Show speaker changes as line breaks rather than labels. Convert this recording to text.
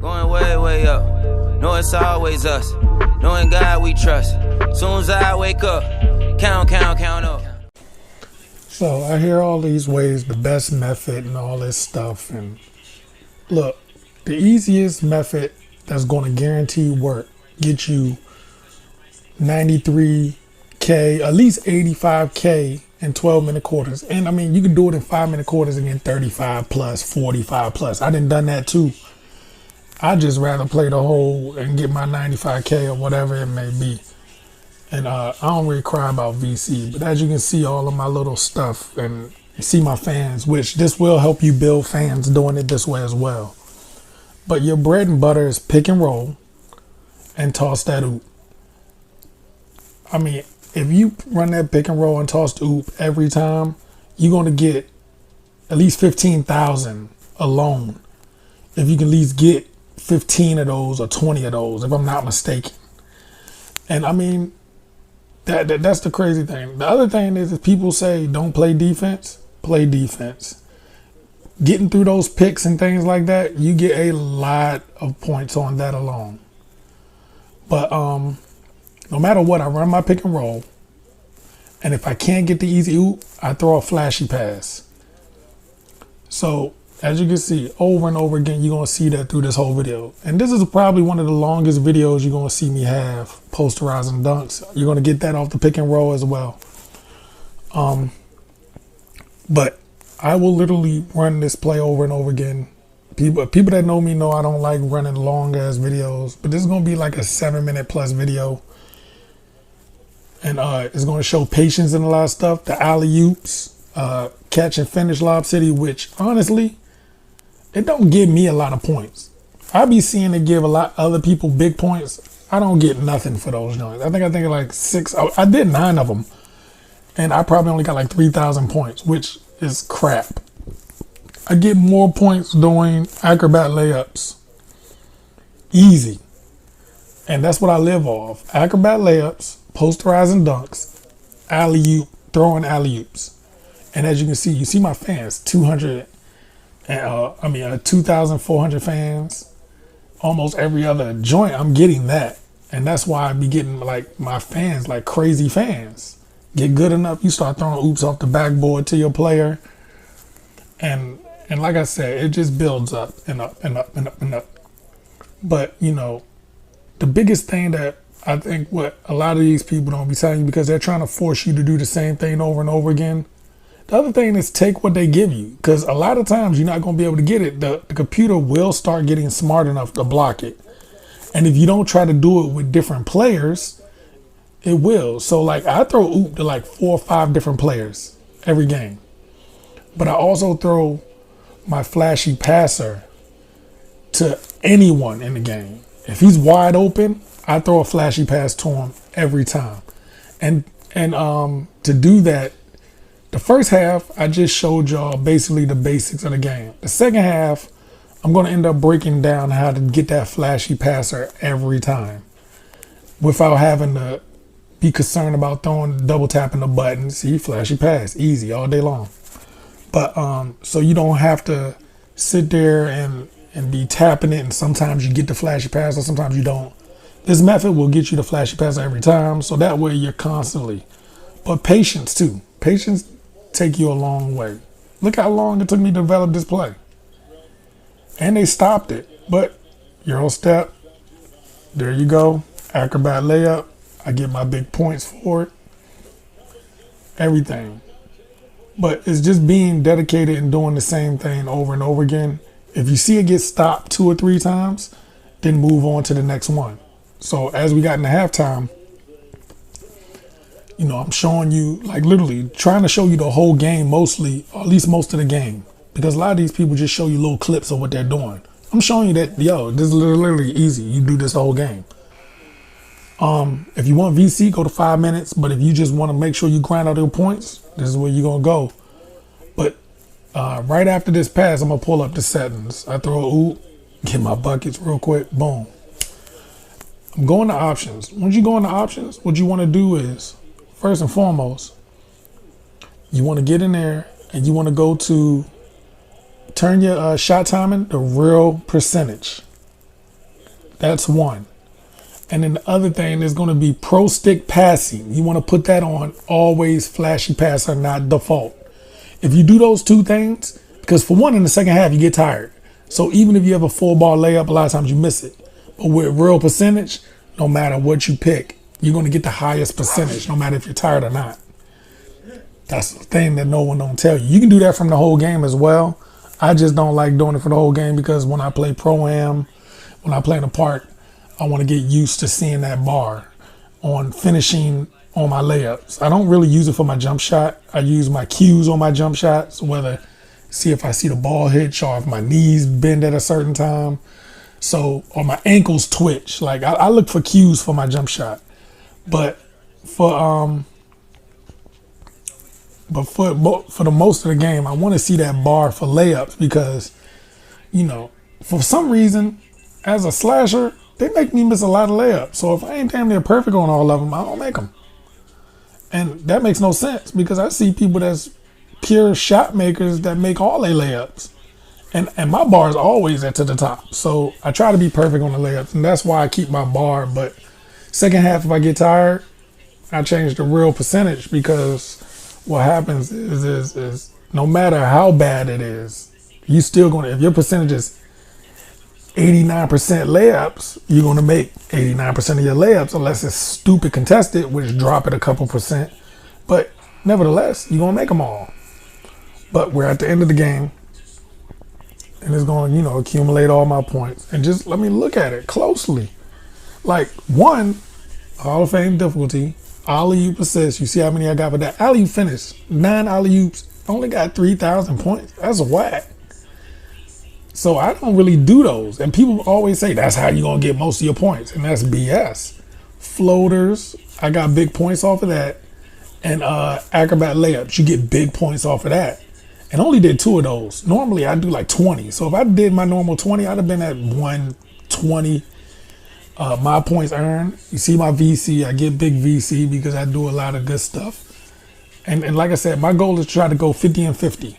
Going way, way up. Know it's always us. Knowing God we trust. Soon as I wake up, count up.
So I hear all these ways, the best method and all this stuff. And look, the easiest method that's going to guarantee work, get you 93K, at least 85K in 12-minute quarters. And I mean, you can do it in 5-minute quarters and get 35 plus, 45 plus. I done that too. I just rather play the whole and get my 95K or whatever it may be. And I don't really cry about VC, but as you can see all of my little stuff and you see my fans, which this will help you build fans doing it this way as well. But your bread and butter is pick and roll and toss that oop. I mean, if you run that pick and roll and toss the oop every time, you're going to get at least 15,000 alone. If you can at least get 15 of those or 20 of those, if I'm not mistaken. And I mean, that's the crazy thing. The other thing is people say don't play defense. Play defense. Getting through those picks and things like that, you get a lot of points on that alone. But no matter what, I run my pick and roll. And if I can't get the easy oop, I throw a flashy pass. So as you can see, over and over again, you're going to see that through this whole video. And this is probably one of the longest videos you're going to see me have, posterizing dunks. You're going to get that off the pick and roll as well. But I will literally run this play over and over again. People that know me know I don't like running long ass videos, but this is going to be like a 7-minute plus video. And it's going to show patience in a lot of stuff. The alley-oops, catch and finish Lob City, which honestly, it don't give me a lot of points. I be seeing it give a lot other people big points. I don't get nothing for those joints. I think like 6. I did 9 of them, and I probably only got like 3,000 points, which is crap. I get more points doing acrobat layups, easy, and that's what I live off. Acrobat layups, posterizing dunks, alley-oop, throwing alley-oops. And as you can see, you see my fans, 2,400 fans. Almost every other joint, I'm getting that. And that's why I be getting like my fans, like crazy fans. Get good enough, you start throwing oops off the backboard to your player. And like I said, it just builds up and up and up and up and up. But, you know, the biggest thing that I think what a lot of these people don't be telling you, because they're trying to force you to do the same thing over and over again. The other thing is take what they give you, because a lot of times you're not going to be able to get it. The computer will start getting smart enough to block it. And if you don't try to do it with different players, it will. So like I throw oop to like 4 or 5 different players every game. But I also throw my flashy passer to anyone in the game. If he's wide open, I throw a flashy pass to him every time. And to do that, the first half, I just showed y'all basically the basics of the game. The second half, I'm going to end up breaking down how to get that flashy passer every time without having to be concerned about double tapping the button. See, flashy pass, easy all day long. But so you don't have to sit there and be tapping it, and sometimes you get the flashy pass or sometimes you don't. This method will get you the flashy pass every time, so that way you're constantly. But patience too. Patience take you a long way. Look how long it took me to develop this play. And they stopped it. But Euro step, there you go. Acrobat layup, I get my big points for it. Everything. But it's just being dedicated and doing the same thing over and over again. If you see it get stopped 2 or 3 times, then move on to the next one. So as we got in the halftime, you know, I'm showing you, like literally trying to show you the whole game mostly, or at least most of the game. Because a lot of these people just show you little clips of what they're doing. I'm showing you that, yo, this is literally easy. You do this whole game. If you want VC, go to 5 minutes. But if you just want to make sure you grind out your points, this is where you're going to go. But right after this pass, I'm going to pull up the settings. I throw a oop, get my buckets real quick, boom. I'm going to options. Once you go into options, what you want to do is, first and foremost, you want to get in there and you want to go to turn your shot timing to real percentage. That's one. And then the other thing is going to be pro stick passing. You want to put that on always flashy passer, not default. If you do those two things, because for one, in the second half, you get tired. So even if you have a full ball layup, a lot of times you miss it. But with real percentage, no matter what you pick, you're going to get the highest percentage, no matter if you're tired or not. That's the thing that no one don't tell you. You can do that from the whole game as well. I just don't like doing it for the whole game because when I play Pro-Am, when I play in the park, I want to get used to seeing that bar on finishing on my layups. I don't really use it for my jump shot. I use my cues on my jump shots, whether see if I see the ball hitch or if my knees bend at a certain time. So, or my ankles twitch. Like I look for cues for my jump shot. But for the most of the game, I want to see that bar for layups because, you know, for some reason, as a slasher, they make me miss a lot of layups. So if I ain't damn near perfect on all of them, I don't make them. And that makes no sense because I see people that's pure shot makers that make all their layups. And my bar is always at to the top. So I try to be perfect on the layups. And that's why I keep my bar. But second half, if I get tired, I change the real percentage because what happens is no matter how bad it is, you still going to, if your percentage is 89% layups, you're going to make 89% of your layups unless it's stupid contested, which drop it a couple percent. But nevertheless, you're going to make them all. But we're at the end of the game and it's going to, you know, accumulate all my points. And just let me look at it closely. Like one, Hall of Fame difficulty, alley-oop assist. You see how many I got for that? Alley-oop finish, 9 alley-oops, only got 3,000 points. That's whack. So I don't really do those. And people always say that's how you're going to get most of your points. And that's BS. Floaters, I got big points off of that. And acrobat layups, you get big points off of that. And only did 2 of those. Normally I do like 20. So if I did my normal 20, I'd have been at 120. My points earned. You see my VC, I get big VC because I do a lot of good stuff. And like I said, my goal is to try to go 50 and 50.